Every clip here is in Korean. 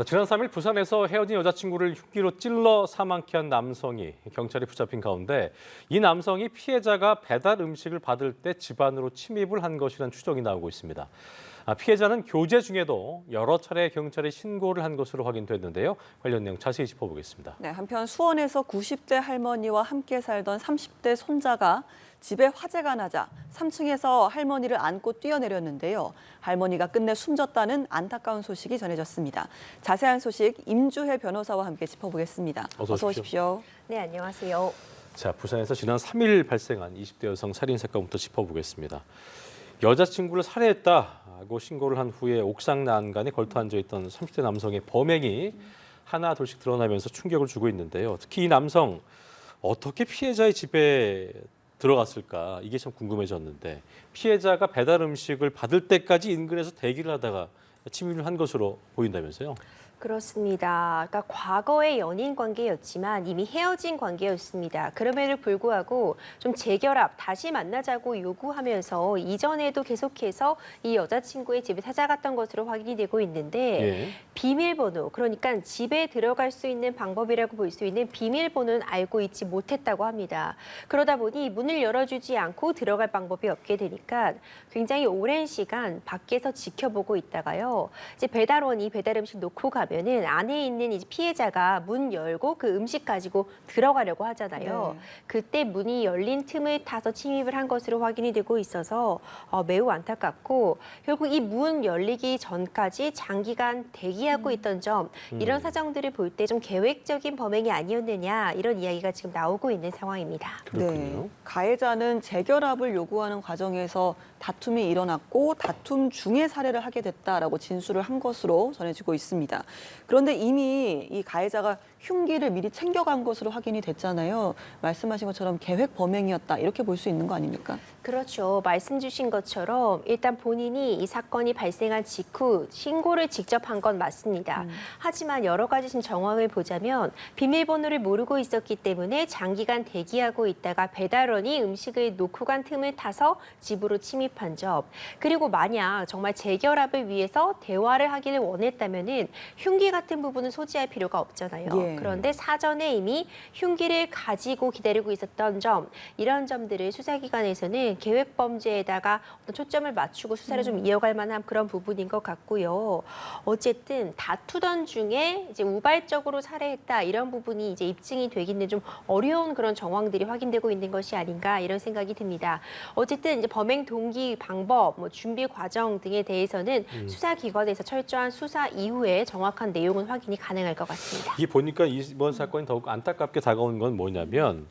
지난 3일 부산에서 헤어진 여자친구를 흉기로 찔러 사망케 한 남성이 경찰에 붙잡힌 가운데 이 남성이 피해자가 배달 음식을 받을 때 집 안으로 침입을 한 것이라는 추정이 나오고 있습니다. 피해자는 교제 중에도 여러 차례 경찰에 신고를 한 것으로 확인됐는데요. 관련 내용 자세히 짚어보겠습니다. 네, 한편 수원에서 90대 할머니와 함께 살던 30대 손자가 집에 화재가 나자 3층에서 할머니를 안고 뛰어내렸는데요. 할머니가 끝내 숨졌다는 안타까운 소식이 전해졌습니다. 자세한 소식 임주혜 변호사와 함께 짚어보겠습니다. 어서 오십시오. 네, 안녕하세요. 자, 부산에서 지난 3일 발생한 20대 여성 살인 사건부터 짚어보겠습니다. 여자친구를 살해했다고 신고를 한 후에 옥상 난간에 걸터 앉아있던 30대 남성의 범행이 하나 둘씩 드러나면서 충격을 주고 있는데요. 특히 이 남성 어떻게 피해자의 집에 들어갔을까 이게 참 궁금해졌는데 피해자가 배달 음식을 받을 때까지 인근에서 대기를 하다가 침입을 한 것으로 보인다면서요? 그렇습니다. 그러니까 과거의 연인 관계였지만 이미 헤어진 관계였습니다. 그럼에도 불구하고 좀 재결합, 다시 만나자고 요구하면서 이전에도 계속해서 이 여자친구의 집에 찾아갔던 것으로 확인이 되고 있는데 예. 비밀번호, 그러니까 집에 들어갈 수 있는 방법이라고 볼 수 있는 비밀번호는 알고 있지 못했다고 합니다. 그러다 보니 문을 열어주지 않고 들어갈 방법이 없게 되니까 굉장히 오랜 시간 밖에서 지켜보고 있다가요. 이제 배달원이 배달 음식 놓고 가면은 안에 있는 이제 피해자가 문 열고 그 음식 가지고 들어가려고 하잖아요. 네. 그때 문이 열린 틈을 타서 침입을 한 것으로 확인이 되고 있어서 매우 안타깝고 결국 이 문 열리기 전까지 장기간 대기하고 있던 점 이런 사정들을 볼 때 좀 계획적인 범행이 아니었느냐 이런 이야기가 지금 나오고 있는 상황입니다. 그렇군요. 네, 가해자는 재결합을 요구하는 과정에서 다툼이 일어났고 다툼 중에 살해를 하게 됐다라고 진술을 한 것으로 전해지고 있습니다. 그런데 이미 이 가해자가 흉기를 미리 챙겨간 것으로 확인이 됐잖아요. 말씀하신 것처럼 계획 범행이었다 이렇게 볼 수 있는 거 아닙니까? 그렇죠. 말씀 주신 것처럼 일단 본인이 이 사건이 발생한 직후 신고를 직접 한 건 맞습니다. 하지만 여러 가지 정황을 보자면 비밀번호를 모르고 있었기 때문에 장기간 대기하고 있다가 배달원이 음식을 놓고 간 틈을 타서 집으로 침입한 점. 그리고 만약 정말 재결합을 위해서 대화를 하기를 원했다면은 흉기 같은 부분은 소지할 필요가 없잖아요. 예. 그런데 사전에 이미 흉기를 가지고 기다리고 있었던 점, 이런 점들을 수사기관에서는 계획범죄에다가 어떤 초점을 맞추고 수사를 좀 이어갈 만한 그런 부분인 것 같고요. 어쨌든 다투던 중에 이제 우발적으로 살해했다 이런 부분이 이제 입증이 되기는 좀 어려운 그런 정황들이 확인되고 있는 것이 아닌가 이런 생각이 듭니다. 어쨌든 이제 범행 동기, 방법, 뭐 준비 과정 등에 대해서는 수사기관에서 철저한 수사 이후에 정확한 내용은 확인이 가능할 것 같습니다. 이게 보니까 이번 사건이 더욱 안타깝게 다가온 건 뭐냐면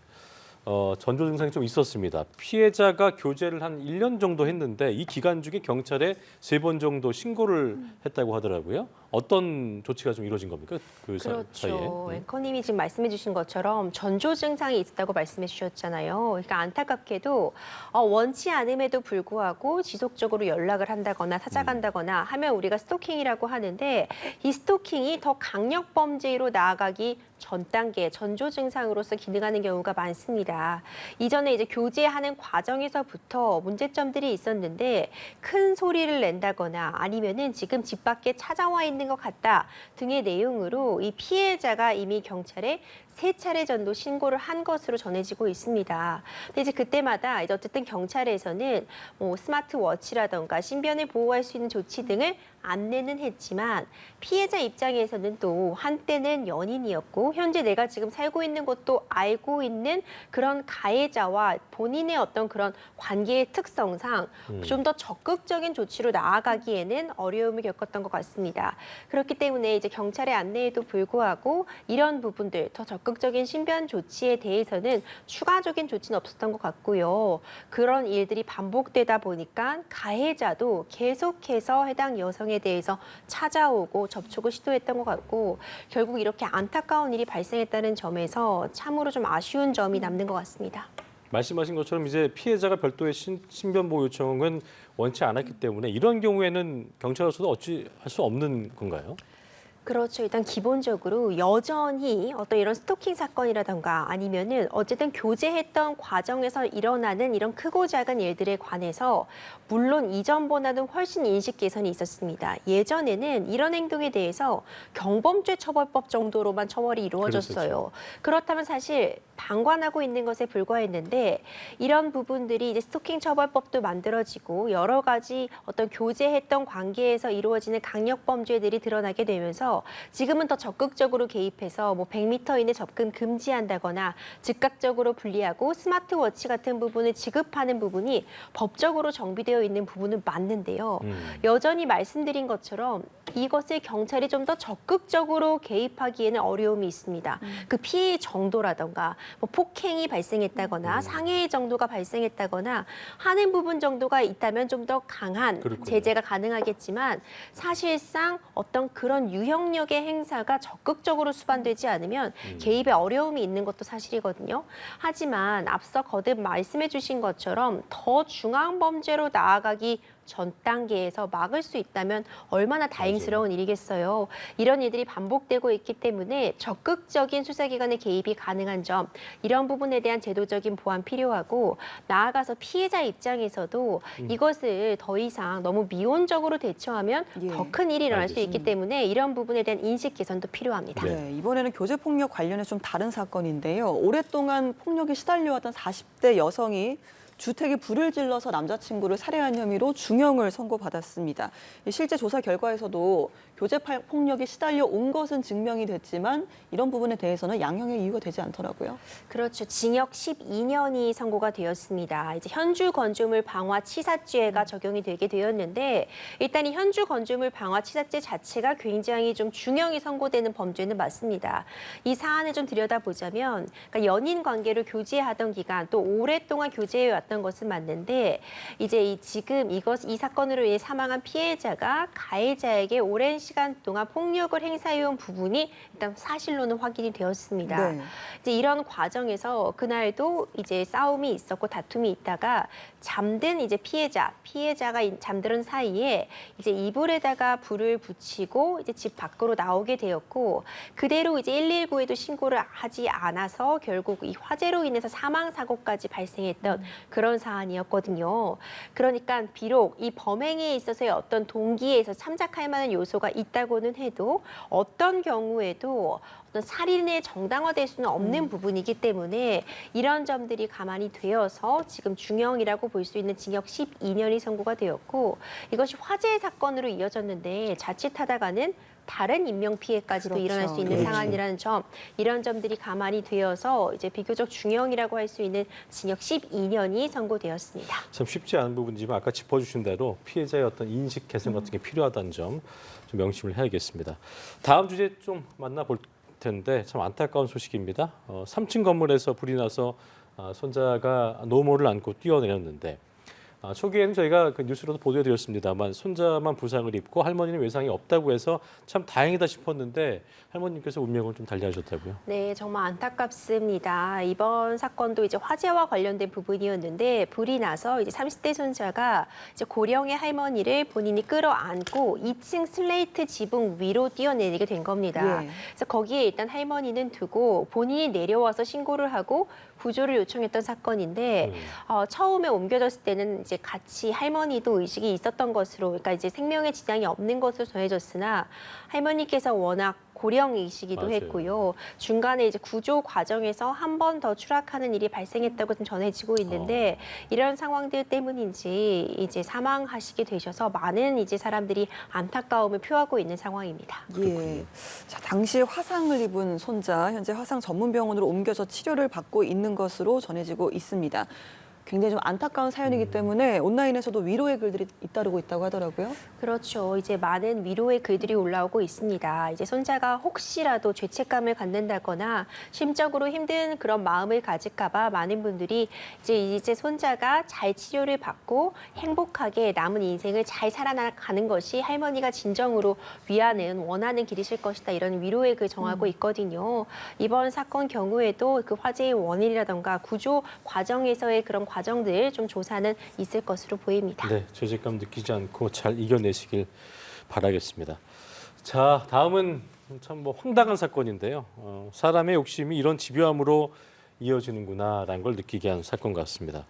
전조 증상이 좀 있었습니다. 피해자가 교제를 한 1년 정도 했는데 이 기간 중에 경찰에 3번 정도 신고를 했다고 하더라고요. 어떤 조치가 좀 이루어진 겁니까? 그 사이에. 그렇죠. 앵커님이 지금 말씀해 주신 것처럼 전조 증상이 있었다고 말씀해 주셨잖아요. 그러니까 안타깝게도 원치 않음에도 불구하고 지속적으로 연락을 한다거나 찾아간다거나 하면 우리가 스토킹이라고 하는데 이 스토킹이 더 강력 범죄로 나아가기 전 단계, 전조 증상으로서 기능하는 경우가 많습니다. 이전에 이제 교제하는 과정에서부터 문제점들이 있었는데 큰 소리를 낸다거나 아니면은 지금 집 밖에 찾아와 있는 것 같다 등의 내용으로 이 피해자가 이미 경찰에 3차례 정도 신고를 한 것으로 전해지고 있습니다. 근데 이제 그때마다 이제 어쨌든 경찰에서는 뭐 스마트워치라던가 신변을 보호할 수 있는 조치 등을 안내는 했지만 피해자 입장에서는 또 한때는 연인이었고 현재 내가 지금 살고 있는 것도 알고 있는 그런 가해자와 본인의 어떤 그런 관계의 특성상 좀 더 적극적인 조치로 나아가기에는 어려움을 겪었던 것 같습니다. 그렇기 때문에 이제 경찰의 안내에도 불구하고 이런 부분들 더 적극적인 신변 조치에 대해서는 추가적인 조치는 없었던 것 같고요. 그런 일들이 반복되다 보니까 가해자도 계속해서 해당 여성에 대해서 찾아오고 접촉을 시도했던 것 같고 결국 이렇게 안타까운 일이 발생했다는 점에서 참으로 좀 아쉬운 점이 남는 것 같습니다. 말씀하신 것처럼 이제 피해자가 별도의 신변 보호 요청은 원치 않았기 때문에 이런 경우에는 경찰로서도 어찌 할 수 없는 건가요? 그렇죠. 일단 기본적으로 여전히 어떤 이런 스토킹 사건이라던가 아니면은 어쨌든 교제했던 과정에서 일어나는 이런 크고 작은 일들에 관해서 물론 이전보다는 훨씬 인식 개선이 있었습니다. 예전에는 이런 행동에 대해서 경범죄 처벌법 정도로만 처벌이 이루어졌어요. 그랬었죠. 그렇다면 사실 방관하고 있는 것에 불과했는데 이런 부분들이 이제 스토킹 처벌법도 만들어지고 여러 가지 어떤 교제했던 관계에서 이루어지는 강력 범죄들이 드러나게 되면서 지금은 더 적극적으로 개입해서 뭐 100m 이내 접근 금지한다거나 즉각적으로 분리하고 스마트워치 같은 부분을 지급하는 부분이 법적으로 정비되어 있는 부분은 맞는데요. 여전히 말씀드린 것처럼 이것을 경찰이 좀 더 적극적으로 개입하기에는 어려움이 있습니다. 그 피해 정도라던가 뭐 폭행이 발생했다거나 상해의 정도가 발생했다거나 하는 부분 정도가 있다면 좀 더 강한 그렇군요. 제재가 가능하겠지만 사실상 어떤 그런 유형력의 행사가 적극적으로 수반되지 않으면 개입에 어려움이 있는 것도 사실이거든요. 하지만 앞서 거듭 말씀해 주신 것처럼 더 중앙 범죄로 나아가기 전 단계에서 막을 수 있다면 얼마나 다행스러운 일이겠어요. 이런 일들이 반복되고 있기 때문에 적극적인 수사기관의 개입이 가능한 점, 이런 부분에 대한 제도적인 보완 필요하고 나아가서 피해자 입장에서도 이것을 더 이상 너무 미온적으로 대처하면 예. 더 큰 일이 일어날 수 있기 알겠습니다. 때문에 이런 부분에 대한 인식 개선도 필요합니다. 네. 네, 이번에는 교제폭력 관련해서 좀 다른 사건인데요. 오랫동안 폭력에 시달려왔던 40대 여성이 주택에 불을 질러서 남자친구를 살해한 혐의로 중형을 선고받았습니다. 실제 조사 결과에서도 교제폭력에 시달려 온 것은 증명이 됐지만 이런 부분에 대해서는 양형의 이유가 되지 않더라고요. 그렇죠. 징역 12년이 선고가 되었습니다. 이제 현주 건조물 방화 치사죄가 적용이 되게 되었는데 일단 이 현주 건조물 방화 치사죄 자체가 굉장히 좀 중형이 선고되는 범죄는 맞습니다. 이 사안을 좀 들여다보자면 그러니까 연인 관계로 교제하던 기간 또 오랫동안 교제해 왔던 것은 맞는데 이제 지금 이 사건으로 인해 사망한 피해자가 가해자에게 오랜 시간 동안 폭력을 행사해온 부분이 일단 사실로는 확인이 되었습니다. 네. 이제 이런 과정에서 그날도 이제 싸움이 있었고 다툼이 있다가 잠든 이제 피해자가 잠드는 사이에 이제 이불에다가 불을 붙이고 이제 집 밖으로 나오게 되었고 그대로 이제 119에도 신고를 하지 않아서 결국 이 화재로 인해서 사망 사고까지 발생했던 그런 사안이었거든요. 그러니까 비록 이 범행에 있어서의 어떤 동기에 있어서 참작할 만한 요소가 있다고는 해도 어떤 경우에도 어떤 살인의 정당화될 수는 없는 부분이기 때문에 이런 점들이 가만히 되어서 지금 중형이라고 볼 수 있는 징역 12년이 선고가 되었고 이것이 화재 사건으로 이어졌는데 자칫하다가는 다른 인명 피해까지도 그렇죠. 일어날 수 있는 그렇죠. 상황이라는 점, 이런 점들이 가만히 되어서 이제 비교적 중형이라고 할 수 있는 징역 12년이 선고되었습니다. 참 쉽지 않은 부분이지만 아까 짚어주신 대로 피해자의 어떤 인식 개선 같은 게 필요하다는 점 좀 명심을 해야겠습니다. 다음 주제 좀 만나볼 텐데 참 안타까운 소식입니다. 3층 건물에서 불이 나서 손자가 노모를 안고 뛰어내렸는데 초기에는 저희가 그 뉴스로도 보도해드렸습니다만 손자만 부상을 입고 할머니는 외상이 없다고 해서 참 다행이다 싶었는데 할머님께서 운명을 좀 달리하셨다고요? 네, 정말 안타깝습니다. 이번 사건도 이제 화재와 관련된 부분이었는데 불이 나서 이제 30대 손자가 이제 고령의 할머니를 본인이 끌어안고 2층 슬레이트 지붕 위로 뛰어내리게 된 겁니다. 예. 그래서 거기에 일단 할머니는 두고 본인이 내려와서 신고를 하고 구조를 요청했던 사건인데 처음에 옮겨졌을 때는 이제 같이 할머니도 의식이 있었던 것으로, 그러니까 이제 생명에 지장이 없는 것으로 전해졌으나 할머니께서 워낙 고령이시기도 맞아요. 했고요. 중간에 이제 구조 과정에서 한 번 더 추락하는 일이 발생했다고 좀 전해지고 있는데 이런 상황들 때문인지 이제 사망하시게 되셔서 많은 이제 사람들이 안타까움을 표하고 있는 상황입니다. 예. 자, 당시 화상을 입은 손자 현재 화상 전문병원으로 옮겨져 치료를 받고 있는 것으로 전해지고 있습니다. 굉장히 좀 안타까운 사연이기 때문에 온라인에서도 위로의 글들이 잇따르고 있다고 하더라고요. 그렇죠. 이제 많은 위로의 글들이 올라오고 있습니다. 이제 손자가 혹시라도 죄책감을 갖는다거나 심적으로 힘든 그런 마음을 가질까봐 많은 분들이 이제 손자가 잘 치료를 받고 행복하게 남은 인생을 잘 살아가는 것이 할머니가 진정으로 원하는 길이실 것이다. 이런 위로의 글 정하고 있거든요. 이번 사건 경우에도 그 화재의 원인이라던가 구조 과정에서의 그런 과정들 좀 조사는 있을 것으로 보입니다. 네, 죄책감 느끼지 않고 잘 이겨내시길 바라겠습니다. 자, 다음은 참 뭐 황당한 사건인데요. 사람의 욕심이 이런 집요함으로 이어지는구나라는 걸 느끼게 한 사건 같습니다.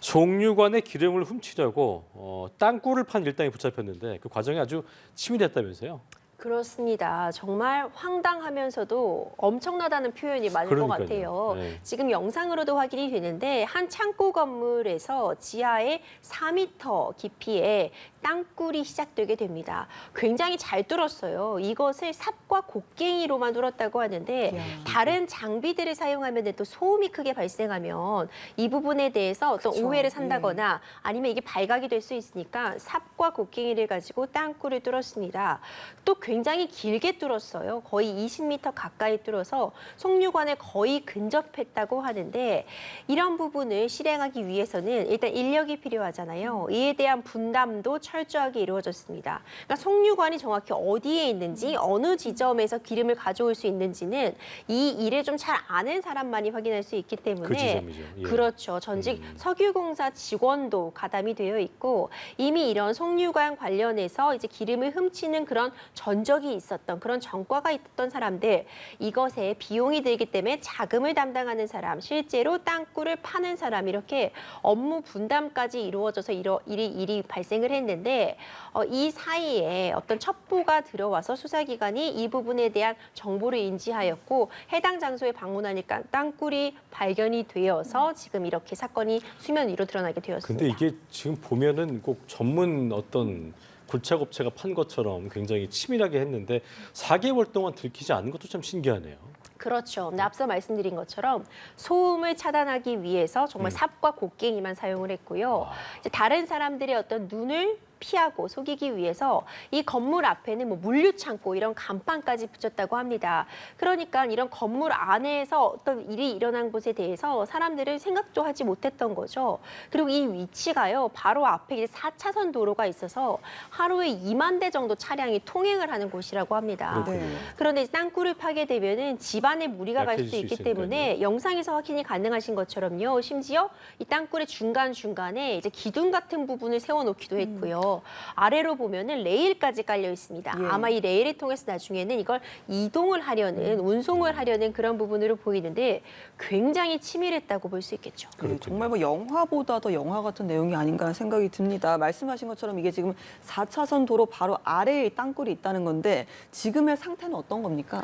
송유관의 기름을 훔치려고 땅굴을 판 일당이 붙잡혔는데 그 과정이 아주 치밀했다면서요. 그렇습니다. 정말 황당하면서도 엄청나다는 표현이 맞을 것 그러니까요. 같아요. 네. 지금 영상으로도 확인이 되는데 한 창고 건물에서 지하에 4m 깊이의 땅굴이 시작되게 됩니다. 굉장히 잘 뚫었어요. 이것을 삽과 곡괭이로만 뚫었다고 하는데 이야. 다른 장비들을 사용하면 또 소음이 크게 발생하면 이 부분에 대해서 어떤 그쵸. 오해를 산다거나 아니면 이게 발각이 될 수 있으니까 삽과 곡괭이를 가지고 땅굴을 뚫었습니다. 또 굉장히 길게 뚫었어요. 거의 20m 가까이 뚫어서 송유관에 거의 근접했다고 하는데 이런 부분을 실행하기 위해서는 일단 인력이 필요하잖아요. 이에 대한 분담도 철저하게 이루어졌습니다. 그러니까 송유관이 정확히 어디에 있는지 어느 지점에서 기름을 가져올 수 있는지는 이 일을 좀 잘 아는 사람만이 확인할 수 있기 때문에 그 지점이죠. 예. 그렇죠. 전직 석유공사 직원도 가담이 되어 있고 이미 이런 송유관 관련해서 이제 기름을 훔치는 그런 전적이 있었던 그런 전과가 있었던 사람들 이것에 비용이 들기 때문에 자금을 담당하는 사람 실제로 땅굴을 파는 사람 이렇게 업무 분담까지 이루어져서 일이 발생을 했는데 이 사이에 어떤 첩보가 들어와서 수사기관이 이 부분에 대한 정보를 인지하였고 해당 장소에 방문하니까 땅굴이 발견이 되어서 지금 이렇게 사건이 수면 위로 드러나게 되었습니다. 근데 이게 지금 보면은 꼭 전문 어떤 굴착업체가 판 것처럼 굉장히 치밀하게 했는데 4개월 동안 들키지 않은 것도 참 신기하네요. 그렇죠. 근데 앞서 말씀드린 것처럼 소음을 차단하기 위해서 정말 삽과 곡괭이만 사용을 했고요. 이제 다른 사람들의 어떤 눈을 피하고 속이기 위해서 이 건물 앞에는 뭐 물류창고 이런 간판까지 붙였다고 합니다. 그러니까 이런 건물 안에서 어떤 일이 일어난 곳에 대해서 사람들은 생각도 하지 못했던 거죠. 그리고 이 위치가요. 바로 앞에 이제 4차선 도로가 있어서 하루에 2만 대 정도 차량이 통행을 하는 곳이라고 합니다. 그렇군요. 네. 그런데 이제 땅굴을 파게 되면은 집안에 무리가 갈 약해질 수도 수 있기 있으니까요. 때문에 영상에서 확인이 가능하신 것처럼요. 심지어 이 땅굴의 중간중간에 이제 기둥 같은 부분을 세워놓기도 했고요. 아래로 보면은 레일까지 깔려 있습니다. 예. 아마 이 레일을 통해서 나중에는 이걸 이동을 하려는 운송을 하려는 그런 부분으로 보이는데 굉장히 치밀했다고 볼 수 있겠죠. 네, 정말 뭐 영화보다 더 영화 같은 내용이 아닌가 하는 생각이 듭니다. 말씀하신 것처럼 이게 지금 4차선 도로 바로 아래에 땅굴이 있다는 건데 지금의 상태는 어떤 겁니까?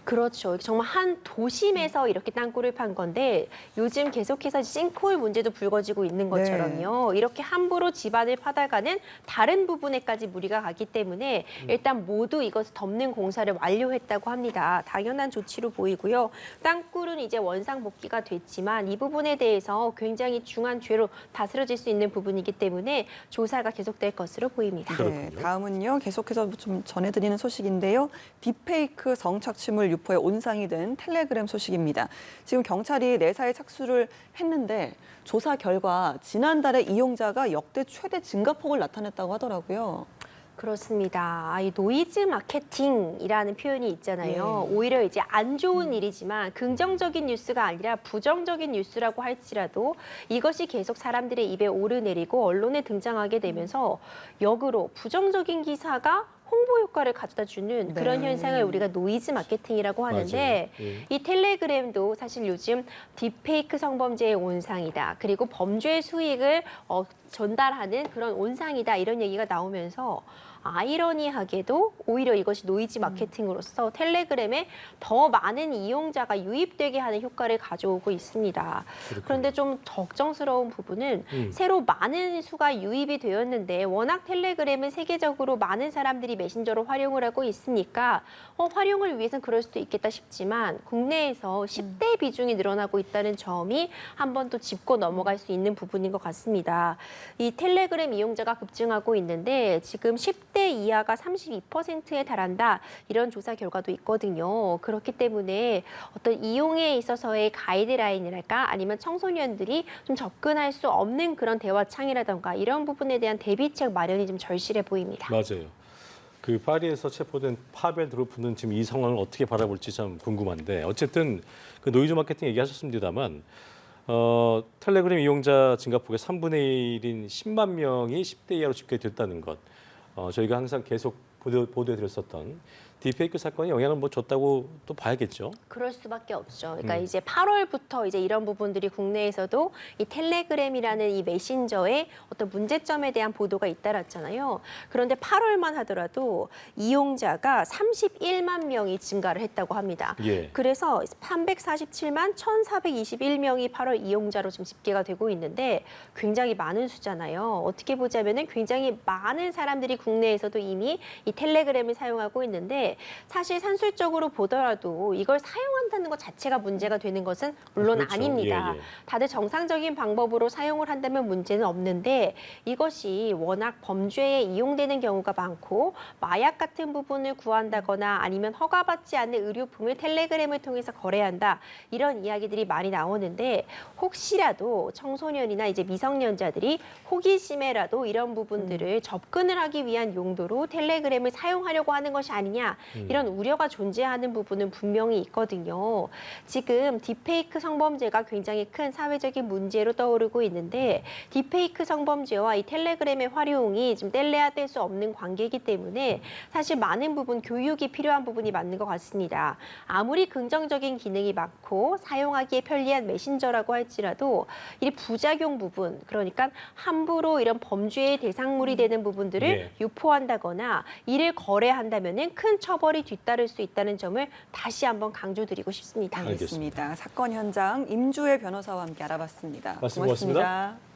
그렇죠. 정말 한 도심에서 이렇게 땅굴을 판 건데 요즘 계속해서 싱크홀 문제도 불거지고 있는 것처럼요. 이렇게 함부로 집안을 파다가는 다른 부분에까지 무리가 가기 때문에 일단 모두 이것을 덮는 공사를 완료했다고 합니다. 당연한 조치로 보이고요. 땅굴은 이제 원상복귀가 됐지만 이 부분에 대해서 굉장히 중한 죄로 다스려질 수 있는 부분이기 때문에 조사가 계속될 것으로 보입니다. 네, 그렇군요. 다음은요. 계속해서 좀 전해드리는 소식인데요. 딥페이크 성착취물 유포에 온상이 된 텔레그램 소식입니다. 지금 경찰이 내사에 착수를 했는데 조사 결과 지난달에 이용자가 역대 최대 증가폭을 나타냈다고 하더라고요. 그렇습니다. 이 노이즈 마케팅이라는 표현이 있잖아요. 오히려 이제 안 좋은 일이지만 긍정적인 뉴스가 아니라 부정적인 뉴스라고 할지라도 이것이 계속 사람들의 입에 오르내리고 언론에 등장하게 되면서 역으로 부정적인 기사가 홍보 효과를 가져다 주는 그런 네. 현상을 우리가 노이즈 마케팅이라고 하는데 맞아요. 예. 이 텔레그램도 사실 요즘 딥페이크 성범죄의 온상이다. 그리고 범죄 수익을 전달하는 그런 온상이다. 이런 얘기가 나오면서 아이러니하게도 오히려 이것이 노이즈 마케팅으로서 텔레그램에 더 많은 이용자가 유입되게 하는 효과를 가져오고 있습니다. 그런데 좀 걱정스러운 부분은 새로 많은 수가 유입이 되었는데 워낙 텔레그램은 세계적으로 많은 사람들이 메신저로 활용을 하고 있으니까 활용을 위해서는 그럴 수도 있겠다 싶지만 국내에서 10대 비중이 늘어나고 있다는 점이 한번 또 짚고 넘어갈 수 있는 부분인 것 같습니다. 이 텔레그램 이용자가 급증하고 있는데 지금 10대 이하가 32%에 달한다. 이런 조사 결과도 있거든요. 그렇기 때문에 어떤 이용에 있어서의 가이드라인이랄까 아니면 청소년들이 좀 접근할 수 없는 그런 대화 창이라던가 이런 부분에 대한 대비책 마련이 좀 절실해 보입니다. 맞아요. 그 파리에서 체포된 파벨 드로프는 지금 이 상황을 어떻게 바라볼지 참 궁금한데 어쨌든 그 노이즈 마케팅 얘기하셨습니다만 텔레그램 이용자 증가폭의 3분의 1인 10만 명이 10대 이하로 집계됐다는 것. 저희가 항상 계속 보도해드렸었던 딥페이크 사건이 영향을 뭐 줬다고 또 봐야겠죠. 그럴 수밖에 없죠. 그러니까 이제 8월부터 이제 이런 부분들이 국내에서도 이 텔레그램이라는 이 메신저의 어떤 문제점에 대한 보도가 잇따랐잖아요. 그런데 8월만 하더라도 이용자가 31만 명이 증가를 했다고 합니다. 예. 그래서 347만 1,421명이 8월 이용자로 지금 집계가 되고 있는데 굉장히 많은 수잖아요. 어떻게 보자면은 굉장히 많은 사람들이 국내에서도 이미 이 텔레그램을 사용하고 있는데 사실 산술적으로 보더라도 이걸 사용한다는 것 자체가 문제가 되는 것은 물론 그렇죠. 아닙니다. 예, 예. 다들 정상적인 방법으로 사용을 한다면 문제는 없는데 이것이 워낙 범죄에 이용되는 경우가 많고 마약 같은 부분을 구한다거나 아니면 허가받지 않는 의료품을 텔레그램을 통해서 거래한다 이런 이야기들이 많이 나오는데 혹시라도 청소년이나 이제 미성년자들이 호기심에라도 이런 부분들을 접근을 하기 위한 용도로 텔레그램을 사용하려고 하는 것이 아니냐 이런 우려가 존재하는 부분은 분명히 있거든요. 지금 딥페이크 성범죄가 굉장히 큰 사회적인 문제로 떠오르고 있는데 딥페이크 성범죄와 이 텔레그램의 활용이 지금 뗄래야 뗄 수 없는 관계이기 때문에 사실 많은 부분 교육이 필요한 부분이 맞는 것 같습니다. 아무리 긍정적인 기능이 많고 사용하기에 편리한 메신저라고 할지라도 이 부작용 부분 그러니까 함부로 이런 범죄의 대상물이 되는 부분들을 예. 유포한다거나 이를 거래한다면은 큰 처벌이 뒤따를 수 있다는 점을 다시 한번 강조드리고 싶습니다. 알겠습니다. 사건 현장 임주혜 변호사와 함께 알아봤습니다. 말씀 고맙습니다. 고맙습니다.